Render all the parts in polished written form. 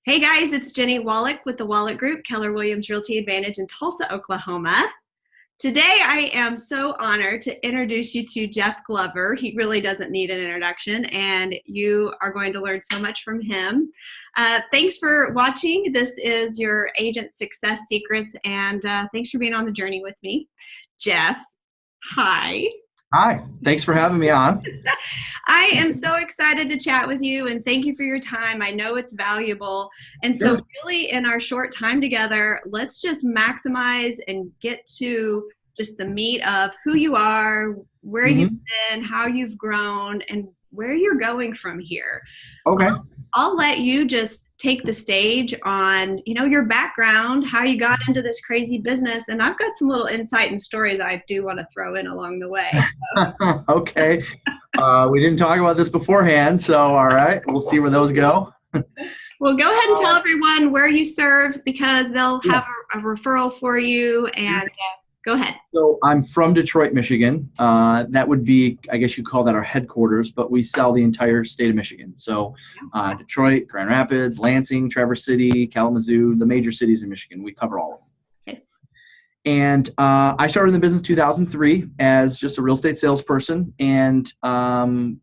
Hey guys, it's Jennie Wolek with the Wolek Group, Keller Williams Realty Advantage in Tulsa, Oklahoma. Today I am so honored to introduce you to Jeff Glover. He really doesn't need an introduction, and you are going to learn so much from him. Thanks for watching. This is your Agent Success Secrets, and thanks for being on the journey with me. Jeff, hi. Hi, thanks for having me on. I am so excited to chat with you, and thank you for your time. I know it's valuable. And so Sure. really in our short time together, let's just maximize and get to just the meat of who you are, where you've hmm been, how you've grown, and where you're going from here. Okay. I'll let you just take the stage on, your background, how you got into this crazy business, and I've got some little insight and stories I do want to throw in along the way. Okay. We didn't talk about this beforehand, so all right, we'll see where those go. Well, go ahead and tell everyone where you serve because they'll Yeah. have a referral for you. And go ahead. So I'm from Detroit, Michigan. That would be, I guess you call that our headquarters, but we sell the entire state of Michigan. So Detroit, Grand Rapids, Lansing, Traverse City, Kalamazoo, the major cities in Michigan. We cover all of them. Okay. And I started in the business 2003 as just a real estate salesperson. And from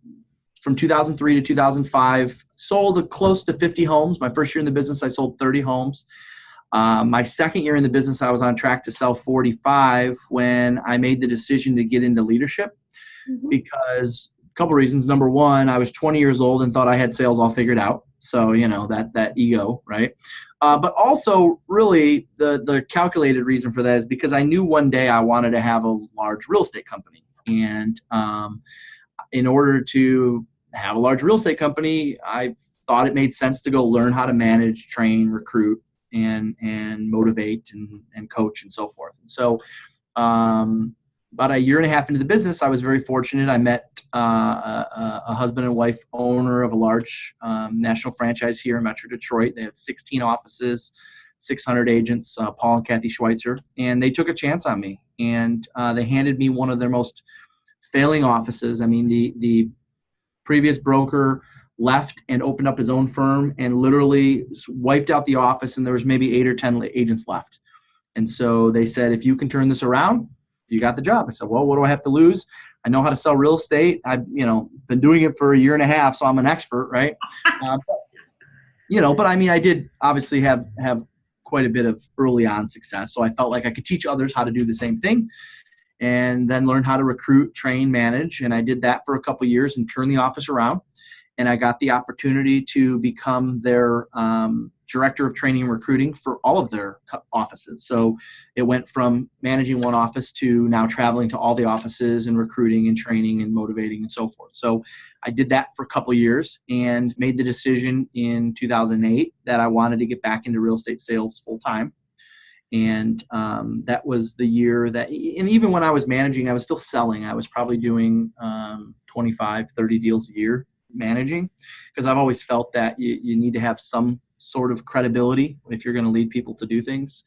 2003 to 2005, sold close to 50 homes. My first year in the business, I sold 30 homes. My second year in the business, I was on track to sell 45 when I made the decision to get into leadership because a couple reasons. Number one, I was 20 years old and thought I had sales all figured out. So, that ego, right? But also really the calculated reason for that is because I knew one day I wanted to have a large real estate company. And in order to have a large real estate company, I thought it made sense to go learn how to manage, train, recruit, and motivate and coach and so forth. And so about a year and a half into the business, I was very fortunate. I met a husband and wife owner of a large national franchise here in Metro Detroit. They had 16 offices, 600 agents, Paul and Kathy Schweitzer, and they took a chance on me. And they handed me one of their most failing offices. I mean, the previous broker left and opened up his own firm and literally wiped out the office, and there was maybe 8 or 10 agents left. And so they said, if you can turn this around, you got the job. I said, well, what do I have to lose? I know how to sell real estate. I've been doing it for a year and a half, so I'm an expert, right? But I mean, I did obviously have quite a bit of early on success. So I felt like I could teach others how to do the same thing and then learn how to recruit, train, manage. And I did that for a couple of years and turned the office around. And I got the opportunity to become their director of training and recruiting for all of their offices. So it went from managing one office to now traveling to all the offices and recruiting and training and motivating and so forth. So I did that for a couple of years and made the decision in 2008 that I wanted to get back into real estate sales full time. And that was the year that, and even when I was managing, I was still selling. I was probably doing 25, 30 deals a year managing, because I've always felt that you need to have some sort of credibility if you're going to lead people to do things.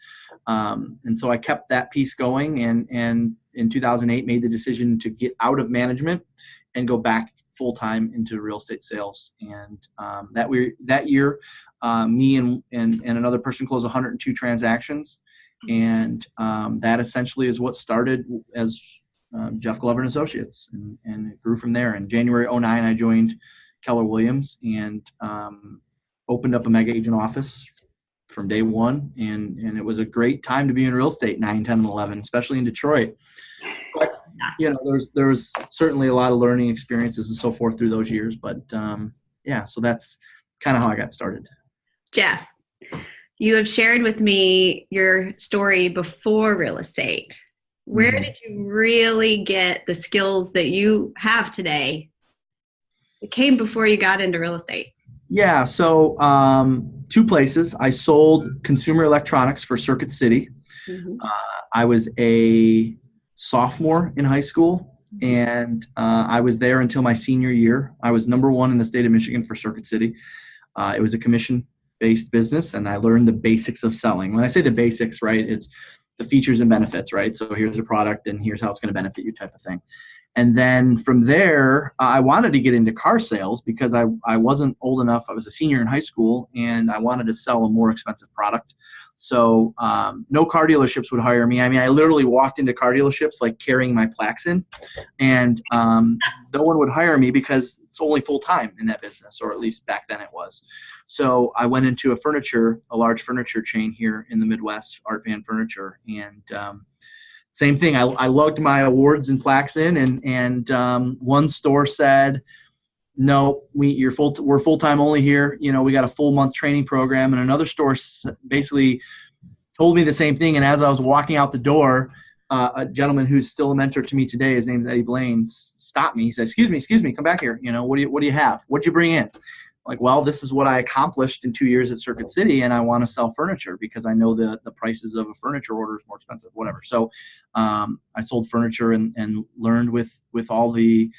And so I kept that piece going, and in 2008 made the decision to get out of management and go back full-time into real estate sales. And that year, me and another person closed 102 transactions. And that essentially is what started as Jeff Glover and Associates, and it grew from there. In January 2009, I joined Keller Williams and opened up a mega agent office from day one. And it was a great time to be in real estate, 9, 10, and 11, especially in Detroit. But, there was certainly a lot of learning experiences and so forth through those years. But so that's kind of how I got started. Jeff, you have shared with me your story before real estate. Where did you really get the skills that you have today? It came before you got into real estate. Yeah, so 2 places. I sold consumer electronics for Circuit City. I was a sophomore in high school, and I was there until my senior year. I was number 1 in the state of Michigan for Circuit City. It was a commission-based business, and I learned the basics of selling. When I say the basics, right, it's the features and benefits, right? So here's a product, and here's how it's going to benefit you type of thing. And then from there, I wanted to get into car sales because I wasn't old enough. I was a senior in high school, and I wanted to sell a more expensive product. So no car dealerships would hire me. I mean, I literally walked into car dealerships like carrying my plaques in, and no one would hire me because it's only full-time in that business, or at least back then it was. So I went into a large furniture chain here in the Midwest, Art Van Furniture, and same thing. I lugged my awards and plaques in, and one store said, "No, we're full-time only here. You know, we got a full month training program." And another store basically told me the same thing. And as I was walking out the door, a gentleman who's still a mentor to me today, his name's Eddie Blaine, stopped me. He said, excuse me, come back here. You know, what do you have? What'd you bring in? Like, well, this is what I accomplished in 2 years at Circuit City, and I want to sell furniture because I know the prices of a furniture order is more expensive, whatever. So I sold furniture and learned with all the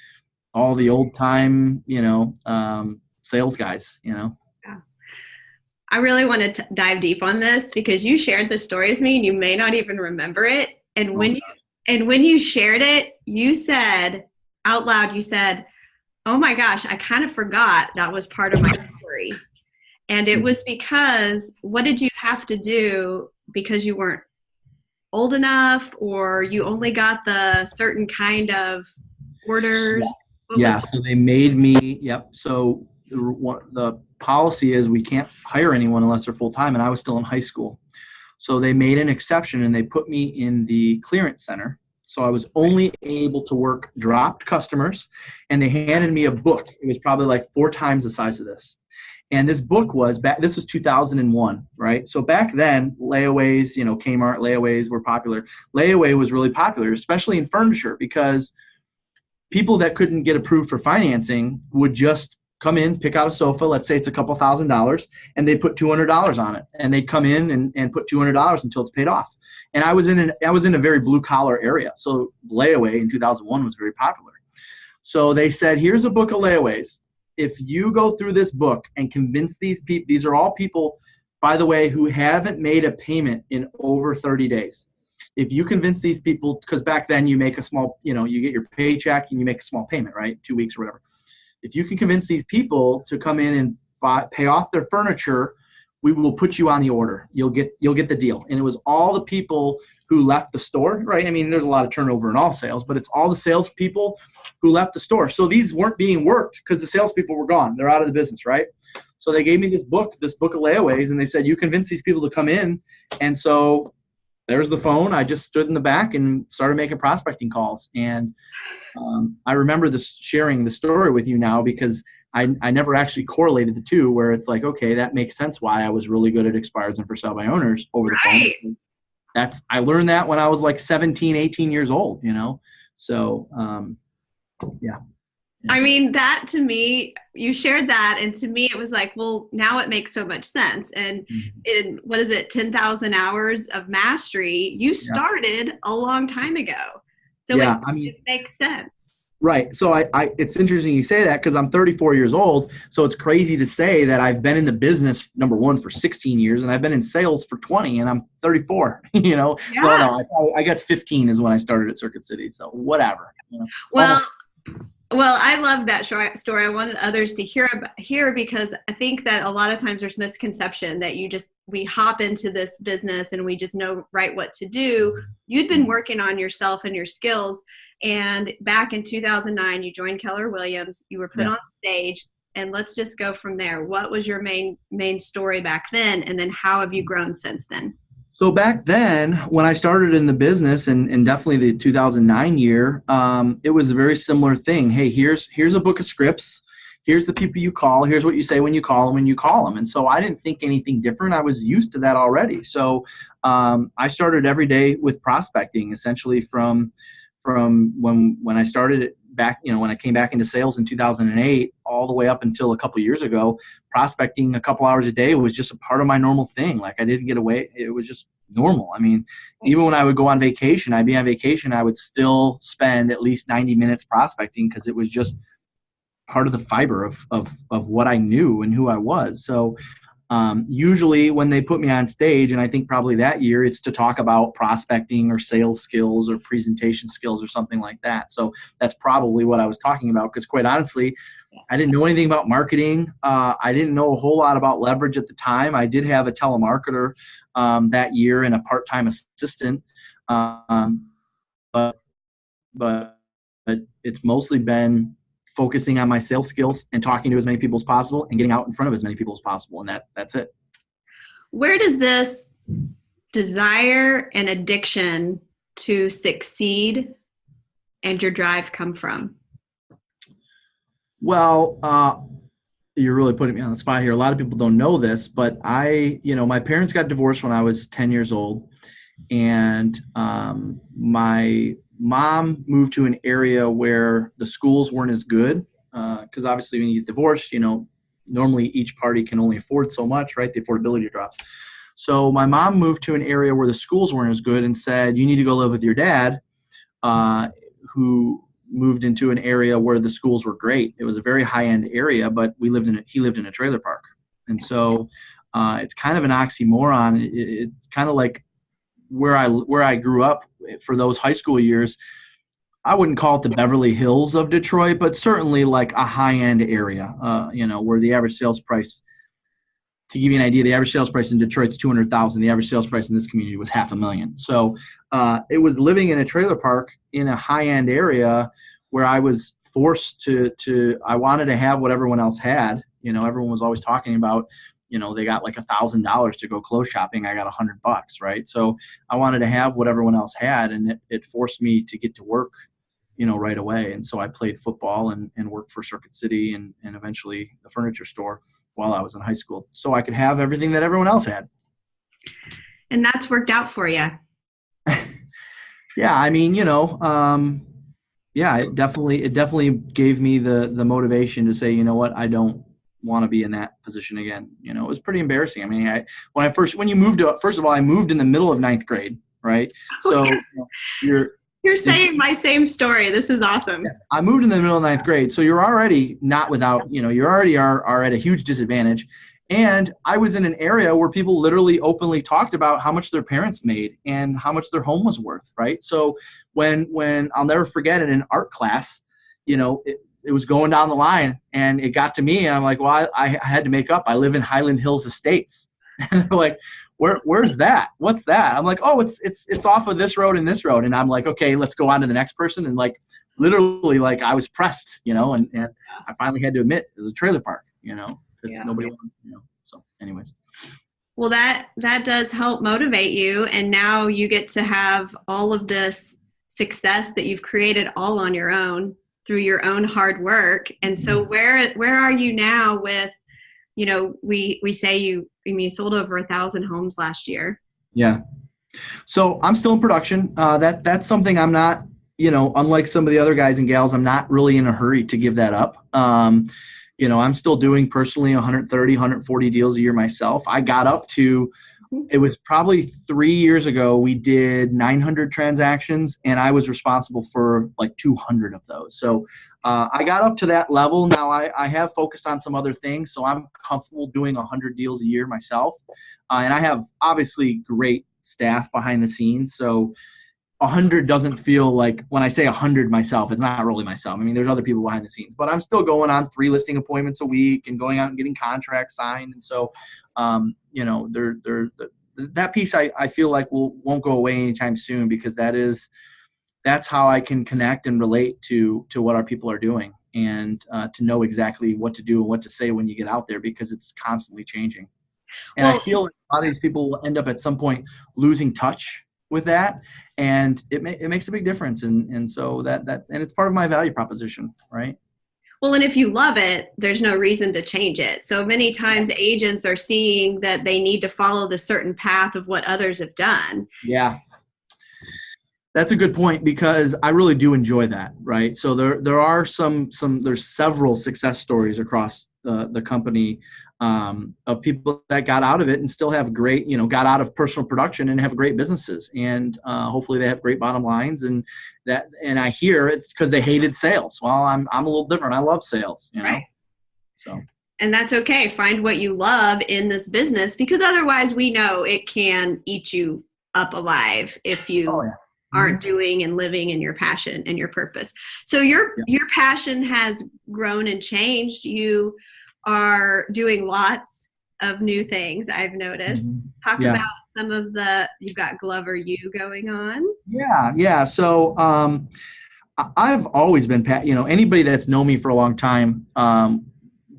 old time, sales guys, Yeah. I really want to dive deep on this because you shared this story with me and you may not even remember it. And when you shared it, you said out loud, "Oh my gosh, I kind of forgot that was part of my story." And it was because, what did you have to do because you weren't old enough, or you only got the certain kind of orders? Yeah, so they made me, yep. So the policy is we can't hire anyone unless they're full-time, and I was still in high school. So they made an exception, and they put me in the clearance center. So I was only able to work dropped customers, and they handed me a book. It was probably like 4 times the size of this. And this book this was 2001, right? So back then, layaways, Kmart layaways were popular. Layaway was really popular, especially in furniture, because people that couldn't get approved for financing would just come in, pick out a sofa. Let's say it's a couple $1,000s, and they put $200 on it, and they'd come in and put $200 until it's paid off. And I was in a very blue collar area, so layaway in 2001 was very popular. So they said, here's a book of layaways. If you go through this book and convince these people, these are all people, by the way, who haven't made a payment in over 30 days. If you convince these people, because back then you make a small, you get your paycheck and you make a small payment, right? 2 weeks or whatever. If you can convince these people to come in and pay off their furniture, we will put you on the order. You'll get the deal. And it was all the people who left the store, right? I mean, there's a lot of turnover in all sales, but it's all the salespeople who left the store. So these weren't being worked because the salespeople were gone. They're out of the business, right? So they gave me this book of layaways, and they said, you convince these people to come in. And so there's the phone. I just stood in the back and started making prospecting calls. And I remember sharing the story with you now because I never actually correlated the two, where it's like, okay, that makes sense why I was really good at expires and for sale by owners over the phone. I learned that when I was like 17, 18 years old, So, yeah. I mean, that to me, you shared that, and to me it was like, well, now it makes so much sense. And in, 10,000 hours of mastery, you started a long time ago. So it makes sense. Right. So it's interesting you say that because I'm 34 years old. So it's crazy to say that I've been in the business, number one, for 16 years, and I've been in sales for 20, and I'm 34, Yeah. Well, no, I guess 15 is when I started at Circuit City. So whatever. Well, I love that story. I wanted others to hear because I think that a lot of times there's misconception that we hop into this business and we just know right what to do. You'd been working on yourself and your skills. And back in 2009, you joined Keller Williams. You were put on stage, and let's just go from there. What was your main story back then? And then how have you grown since then? So back then, when I started in the business, and definitely the 2009 year, it was a very similar thing. Hey, here's a book of scripts. Here's the people you call. Here's what you say when you call them, when you call them. And so I didn't think anything different. I was used to that already. So I started every day with prospecting, essentially from when I started it back, when I came back into sales in 2008, all the way up until a couple of years ago. Prospecting a couple hours a day was just a part of my normal thing. Like I didn't get away. It was just normal. I mean, even when I would go on vacation, I'd be on vacation, I would still spend at least 90 minutes prospecting because it was just part of the fiber of what I knew and who I was. So Usually when they put me on stage, and I think probably that year, it's to talk about prospecting or sales skills or presentation skills or something like that. So that's probably what I was talking about, because quite honestly, I didn't know anything about marketing. I didn't know a whole lot about leverage at the time. I did have a telemarketer that year and a part-time assistant, but it's mostly been focusing on my sales skills and talking to as many people as possible and getting out in front of as many people as possible. And that's it. Where does this desire and addiction to succeed and your drive come from? Well, you're really putting me on the spot here. A lot of people don't know this, but my parents got divorced when I was 10 years old. And my mom moved to an area where the schools weren't as good, because obviously when you get divorced, normally each party can only afford so much, right? The affordability drops. So my mom moved to an area where the schools weren't as good and said, you need to go live with your dad, who moved into an area where the schools were great. It was a very high-end area, but he lived in a trailer park. And so it's kind of an oxymoron. It's kind of like where I grew up for those high school years. I wouldn't call it the Beverly Hills of Detroit, but certainly like a high-end area, where the average sales price, to give you an idea, the average sales price in Detroit is $200,000. The average sales price in this community was $500,000. So it was living in a trailer park in a high-end area where I was forced I wanted to have what everyone else had. Everyone was always talking about, they got like $1,000 to go clothes shopping. I got $100, right? So I wanted to have what everyone else had, and it forced me to get to work, right away. And so I played football and worked for Circuit City and eventually the furniture store while I was in high school, so I could have everything that everyone else had. And that's worked out for you. Yeah, I mean, it definitely gave me the motivation to say, you know what, I don't want to be in that position again. It was pretty embarrassing. I mean, when you moved up, first of all, I moved in the middle of ninth grade, right? So you're saying my same story. This is awesome. Yeah, I moved in the middle of ninth grade. So you're already not without, you already are at a huge disadvantage. And I was in an area where people literally openly talked about how much their parents made and how much their home was worth, right? So when I'll never forget in an art class, it was going down the line and it got to me and I'm like, well, I had to make up. I live in Highland Hills Estates. And they're like, where's that? What's that? I'm like, oh, it's off of this road and this road. And I'm like, okay, let's go on to the next person. And like, literally, like I was pressed, and I finally had to admit it was a trailer park, because nobody wanted, so anyways. Well, that does help motivate you. And now you get to have all of this success that you've created all on your own through your own hard work. And so where are you now with, we say you sold over 1,000 homes last year. Yeah. So I'm still in production. That's something I'm not, unlike some of the other guys and gals, I'm not really in a hurry to give that up. I'm still doing personally 130, 140 deals a year myself. I got up to, it was probably 3 years ago, we did 900 transactions and I was responsible for like 200 of those. So I got up to that level. Now I have focused on some other things, so I'm comfortable doing 100 deals a year myself. And I have obviously great staff behind the scenes. So 100 doesn't feel like, when I say 100 myself, it's not really myself. I mean, there's other people behind the scenes, but I'm still going on 3 listing appointments a week and going out and getting contracts signed. And so, that piece I feel like won't go away anytime soon, because that's how I can connect and relate to what our people are doing, and to know exactly what to do and what to say when you get out there, because it's constantly changing. And I feel like a lot of these people will end up at some point losing touch with that, and it makes a big difference. And so that and it's part of my value proposition, right? Well, and if you love it, there's no reason to change it. So many times agents are seeing that they need to follow the certain path of what others have done. Yeah. That's a good point, because I really do enjoy that, right? So there are there's several success stories across the company, of people that got out of it and still have great, got out of personal production and have great businesses, and hopefully they have great bottom lines. And I hear it's because they hated sales. Well, I'm a little different. I love sales, Right. So And that's okay. Find what you love in this business, because otherwise we know it can eat you up alive if you Oh, yeah. aren't doing and living in your passion and your purpose. So your passion has grown and changed. You are doing lots of new things, I've noticed. Talk about some of you've got Glover U going on. Yeah. So I've always been, anybody that's known me for a long time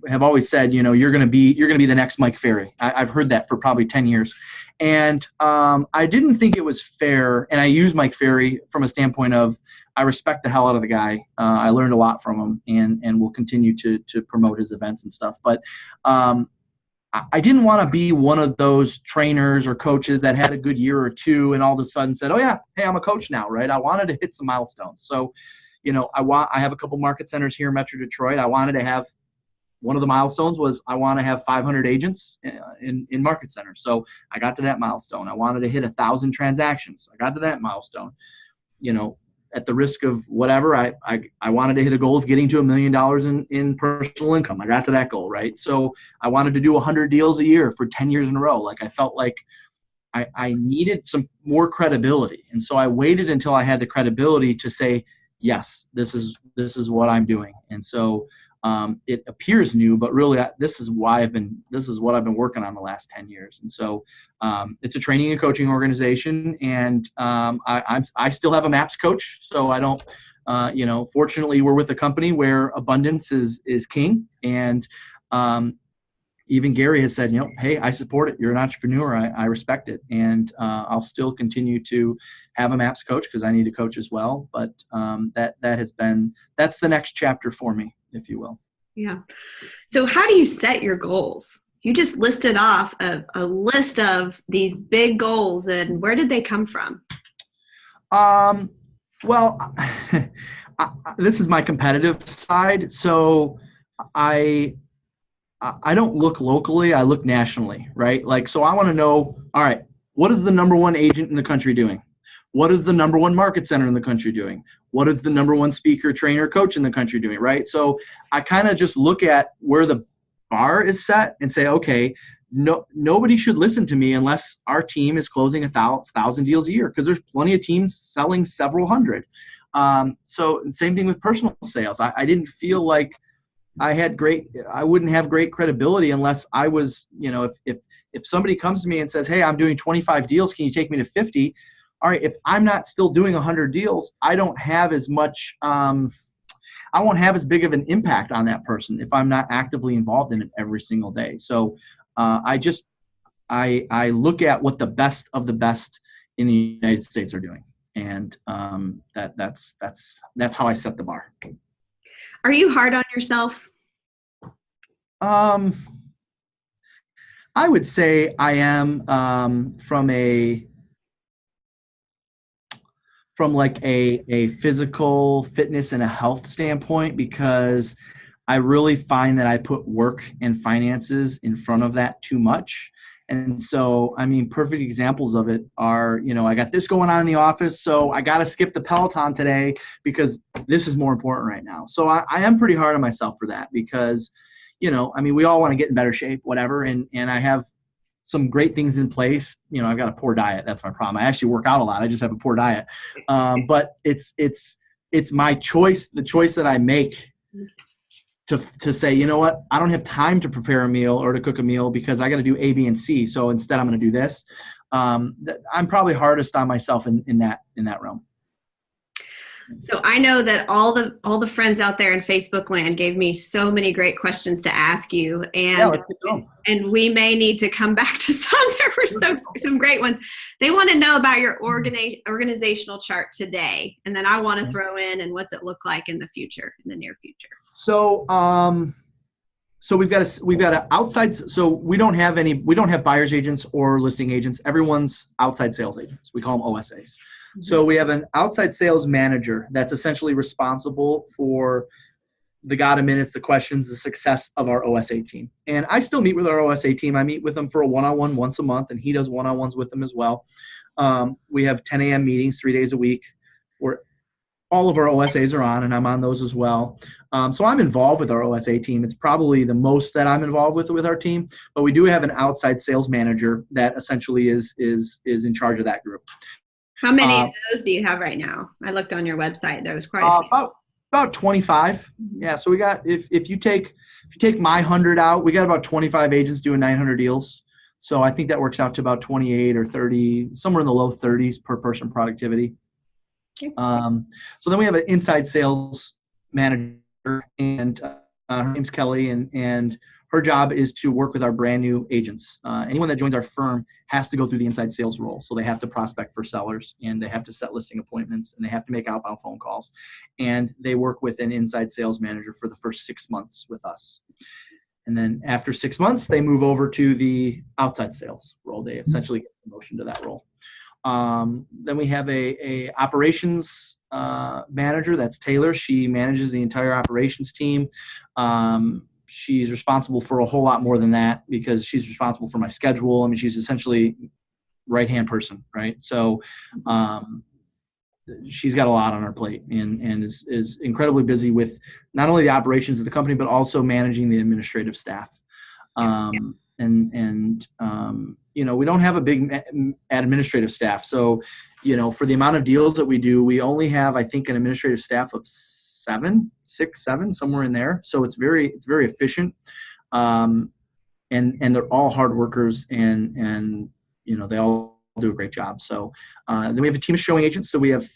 have always said, you're going to be the next Mike Ferry. I've heard that for probably 10 years. And I didn't think it was fair. And I use Mike Ferry from a standpoint of, I respect the hell out of the guy. I learned a lot from him, and will continue to promote his events and stuff. But I didn't want to be one of those trainers or coaches that had a good year or two and all of a sudden said, oh yeah, hey, I'm a coach now, right? I wanted to hit some milestones. So, I have a couple market centers here in Metro Detroit. I wanted to have, one of the milestones was I want to have 500 agents in market centers. So I got to that milestone. I wanted to hit 1,000 transactions. I got to that milestone. At the risk of whatever, I wanted to hit a goal of getting to $1 million in personal income. I got to that goal, right? So I wanted to do 100 deals a year for 10 years in a row. Like, I felt like I needed some more credibility. And so I waited until I had the credibility to say, yes, this is what I'm doing. And so it appears new, but really this is what I've been working on the last 10 years. And so it's a training and coaching organization, and I still have a MAPS coach. So I don't, fortunately we're with a company where abundance is king. And even Gary has said, hey, I support it. You're an entrepreneur. I respect it. And I'll still continue to have a MAPS coach because I need a coach as well. But that's the next chapter for me, if you will. Yeah. So how do you set your goals? You just listed off a list of these big goals, and where did they come from? Well, this is my competitive side. So I don't look locally, I look nationally, right? Like, so I want to know, all right, what is the number one agent in the country doing? What is the number one market center in the country doing? What is the number one speaker, trainer, coach in the country doing, right? So I kind of just look at where the bar is set and say, okay, nobody should listen to me unless our team is closing 1,000 deals a year, because there's plenty of teams selling several hundred. So same thing with personal sales. I didn't feel like I wouldn't have great credibility unless I was, if somebody comes to me and says, hey, I'm doing 25 deals, can you take me to 50? All right, if I'm not still doing 100 deals, I don't have as much, I won't have as big of an impact on that person if I'm not actively involved in it every single day. So I look at what the best of the best in the United States are doing. And that's how I set the bar. Are you hard on yourself? I would say I am from like a physical fitness and a health standpoint, because I really find that I put work and finances in front of that too much. And so, perfect examples of it are, I got this going on in the office, so I got to skip the Peloton today because this is more important right now. So I am pretty hard on myself for that because, we all want to get in better shape, whatever. And I have some great things in place. I've got a poor diet. That's my problem. I actually work out a lot. I just have a poor diet. But it's my choice, the choice that I make to say, you know what, I don't have time to prepare a meal or to cook a meal because I got to do A, B, and C. So instead I'm going to do this. I'm probably hardest on myself in that realm. So I know that all the friends out there in Facebook land gave me so many great questions to ask you, and let's get going. And we may need to come back to some. There were some great ones. They want to know about your organizational chart today, and then I want to throw in and what's it look like in the future, in the near future. So we've got an outside. So we don't have buyer's agents or listing agents. Everyone's outside sales agents. We call them OSAs. So we have an outside sales manager that's essentially responsible for the minutes, the questions, the success of our OSA team. And I still meet with our OSA team. I meet with them for a one-on-one once a month, and he does one-on-ones with them as well. We have 10 a.m. meetings 3 days a week where all of our OSAs are on, and I'm on those as well. So I'm involved with our OSA team. It's probably the most that I'm involved with our team, but we do have an outside sales manager that essentially is in charge of that group. How many of those do you have right now? I looked on your website. There was quite a few. About 25. Yeah. So we got, if you take my 100 out, we got about 25 agents doing 900 deals. So I think that works out to about 28 or 30, somewhere in the low 30s per person productivity. Okay. So then we have an inside sales manager, and her name's Kelly, and her job is to work with our brand new agents. Anyone that joins our firm has to go through the inside sales role. So they have to prospect for sellers, and they have to set listing appointments, and they have to make outbound phone calls. And they work with an inside sales manager for the first 6 months with us. And then after 6 months, they move over to the outside sales role. They essentially get promotion to that role. Then we have a operations manager. That's Taylor. She manages the entire operations team. She's responsible for a whole lot more than that because she's responsible for my schedule. I mean, she's essentially right-hand person, right? So she's got a lot on her plate and is incredibly busy with not only the operations of the company, but also managing the administrative staff. You know, we don't have a big administrative staff. So, you know, for the amount of deals that we do, we only have, I think, an administrative staff of 6, 7, somewhere in there. So it's very efficient. And they're all hard workers and, you know, they all do a great job. So then we have a team of showing agents. So we have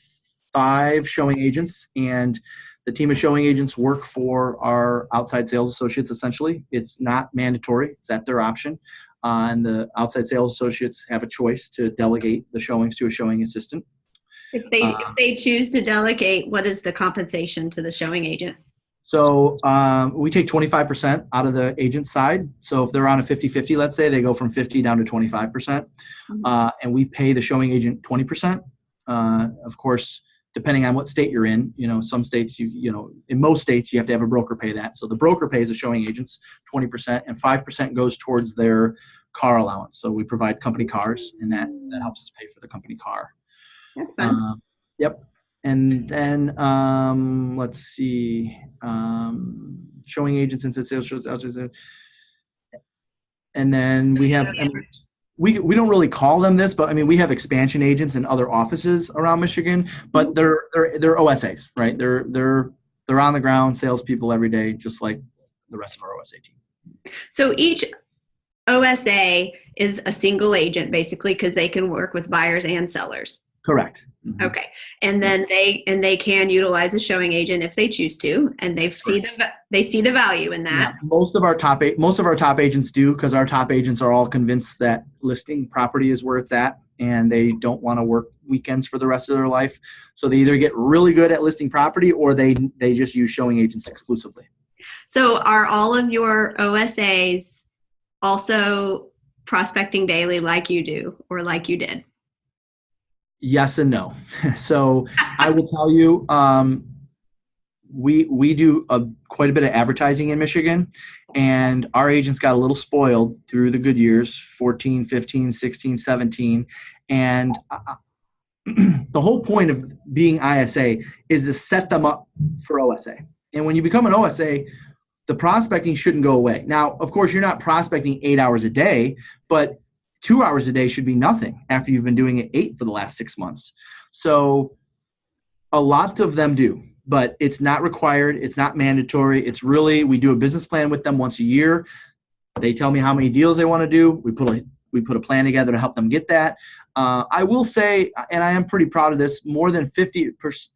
5 showing agents, and the team of showing agents work for our outside sales associates. Essentially, it's not mandatory. It's at their option. And the outside sales associates have a choice to delegate the showings to a showing assistant. If they choose to delegate, what is the compensation to the showing agent? So we take 25% out of the agent side. So if they're on a 50-50, let's say, they go from 50 down to 25%. And we pay the showing agent 20%. Of course, depending on what state you're in, you know, some states, you know, in most states, you have to have a broker pay that. So the broker pays the showing agents 20%, and 5% goes towards their car allowance. So we provide company cars, and that helps us pay for the company car. That's fun. Yep. And then let's see, showing agents into sales shows. And then we have, we don't really call them this, but I mean, we have expansion agents in other offices around Michigan, but they're OSAs, right? They're on the ground salespeople every day, just like the rest of our OSA team. So each OSA is a single agent, basically, because they can work with buyers and sellers. Correct. Mm-hmm. Okay, and then they can utilize a showing agent if they choose to, and they see the value in that. Yeah, most of our top agents do, because our top agents are all convinced that listing property is where it's at, and they don't want to work weekends for the rest of their life. So they either get really good at listing property, or they just use showing agents exclusively. So are all of your OSAs also prospecting daily like you do or like you did? Yes and no. So I will tell you, we do quite a bit of advertising in Michigan, and our agents got a little spoiled through the good years, 14, 15, 16, 17. And the whole point of being ISA is to set them up for OSA. And when you become an OSA, the prospecting shouldn't go away. Now, of course, you're not prospecting 8 hours a day, but 2 hours a day should be nothing after you've been doing it 8 for the last 6 months. So a lot of them do, but it's not required. It's not mandatory. It's really, we do a business plan with them once a year. They tell me how many deals they want to do. We put a plan together to help them get that. I will say, and I am pretty proud of this, more than 50%,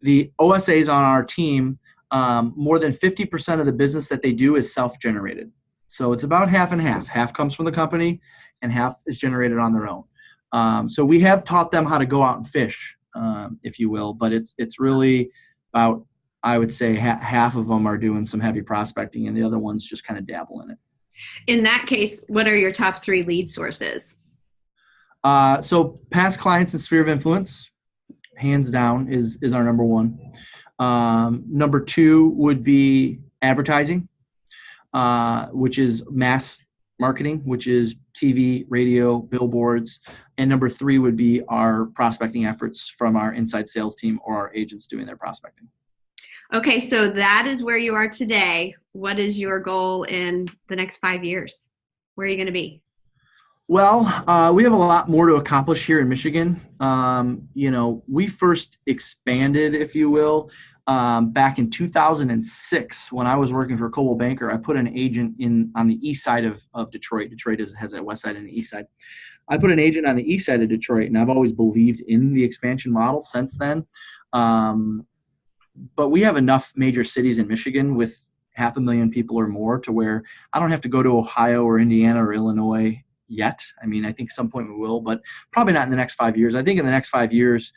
the OSAs on our team, more than 50% of the business that they do is self-generated. So it's about half and half. Half comes from the company, and half is generated on their own. So we have taught them how to go out and fish, if you will, but it's really about, I would say, half of them are doing some heavy prospecting, and the other ones just kind of dabble in it. In that case, what are your top 3 lead sources? So past clients and sphere of influence, hands down, is our number 1. Number 2 would be advertising, which is mass marketing, which is TV, radio, billboards. And number 3 would be our prospecting efforts from our inside sales team or our agents doing their prospecting. Okay, so that is where you are today. What is your goal in the next 5 years? Where are you going to be? Well, we have a lot more to accomplish here in Michigan. We first expanded, if you will, back in 2006 when I was working for Coldwell Banker. I put an agent in on the east side of Detroit. Detroit has a west side and an east side. I put an agent on the east side of Detroit, and I've always believed in the expansion model since then. But we have enough major cities in Michigan with 500,000 people or more to where I don't have to go to Ohio or Indiana or Illinois yet. I mean, I think some point we will, but probably not in the next 5 years. I think in the next 5 years,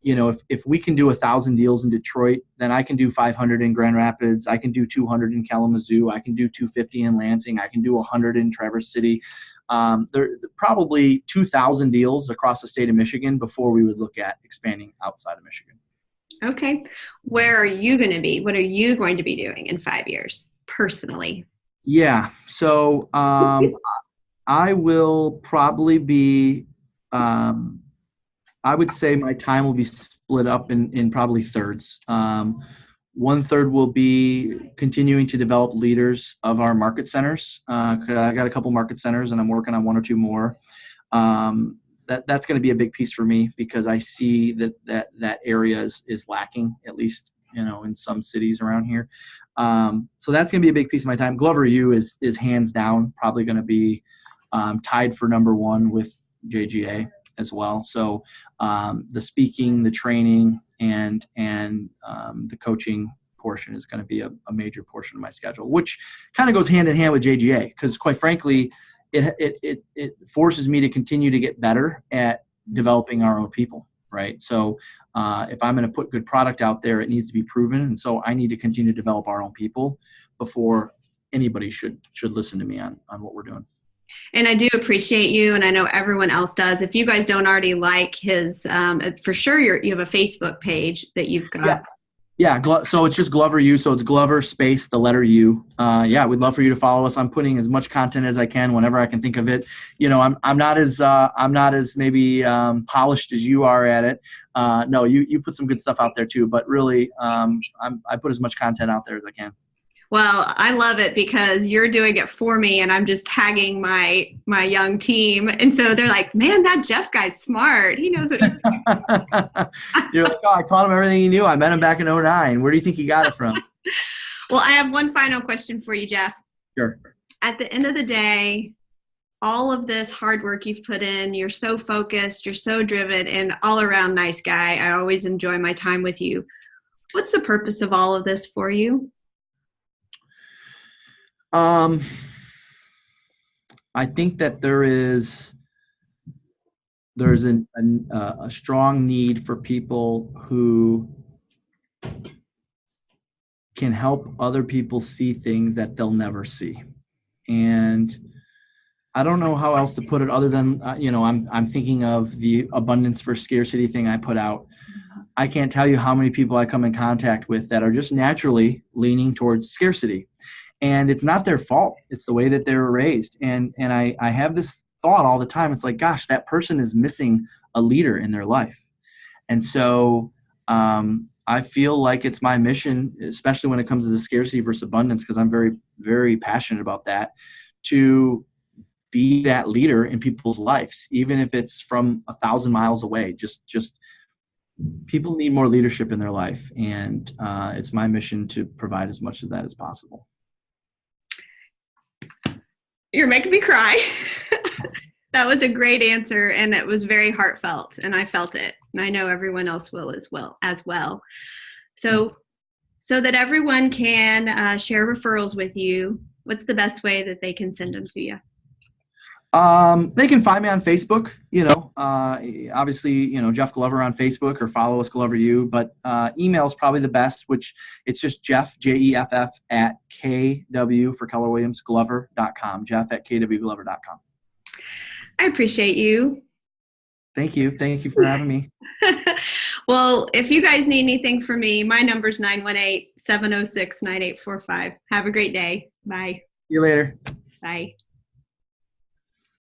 if we can do 1,000 deals in Detroit, then I can do 500 in Grand Rapids. I can do 200 in Kalamazoo. I can do 250 in Lansing. I can do 100 in Traverse City. There are probably 2,000 deals across the state of Michigan before we would look at expanding outside of Michigan. Okay. Where are you going to be? What are you going to be doing in 5 years personally? Yeah. So I will probably be, I would say my time will be split up in probably thirds. 1/3 will be continuing to develop leaders of our market centers. I got a couple market centers and I'm working on 1 or 2 more. That's going to be a big piece for me because I see that area is lacking, at least, in some cities around here. So that's going to be a big piece of my time. Glover U is hands down probably going to be tied for number 1 with JGA as well. So the speaking, the training, and the coaching portion is going to be a major portion of my schedule, which kind of goes hand in hand with JGA because, quite frankly, it forces me to continue to get better at developing our own people, right? So if I'm going to put good product out there, it needs to be proven, and so I need to continue to develop our own people before anybody should listen to me on what we're doing. And I do appreciate you, and I know everyone else does. If you guys don't already like his, for sure you have a Facebook page that you've got. Yeah. So it's just Glover U. So it's Glover space the letter U. We'd love for you to follow us. I'm putting as much content as I can whenever I can think of it. I'm not as maybe polished as you are at it. No, you put some good stuff out there too. But really, I put as much content out there as I can. Well, I love it because you're doing it for me and I'm just tagging my young team. And so they're like, man, that Jeff guy's smart. He knows what he's doing. You're like, oh, I taught him everything he knew. I met him back in 2009. Where do you think he got it from? Well, I have one final question for you, Jeff. Sure. At the end of the day, all of this hard work you've put in, you're so focused, you're so driven, and all around nice guy. I always enjoy my time with you. What's the purpose of all of this for you? I think that there's a strong need for people who can help other people see things that they'll never see. And I don't know how else to put it other than, I'm thinking of the abundance for scarcity thing I put out. I can't tell you how many people I come in contact with that are just naturally leaning towards scarcity. And it's not their fault. It's the way that they were raised. And I have this thought all the time. It's like, gosh, that person is missing a leader in their life. And so I feel like it's my mission, especially when it comes to the scarcity versus abundance, because I'm very, very passionate about that, to be that leader in people's lives, even if it's from 1,000 miles away. Just people need more leadership in their life. And it's my mission to provide as much of that as possible. You're making me cry. That was a great answer, and it was very heartfelt, and I felt it, and I know everyone else will as well. So that everyone can share referrals with you, what's the best way that they can send them to you? They can find me on Facebook, obviously, Jeff Glover on Facebook, or follow us Glover U, but email is probably the best, which it's just Jeff, Jeff, at KW for Keller Williams, Glover.com, Jeff at KWGlover.com. I appreciate you. Thank you. Thank you for having me. Well, if you guys need anything from me, my number's 918-706-9845. Have a great day. Bye. See you later. Bye.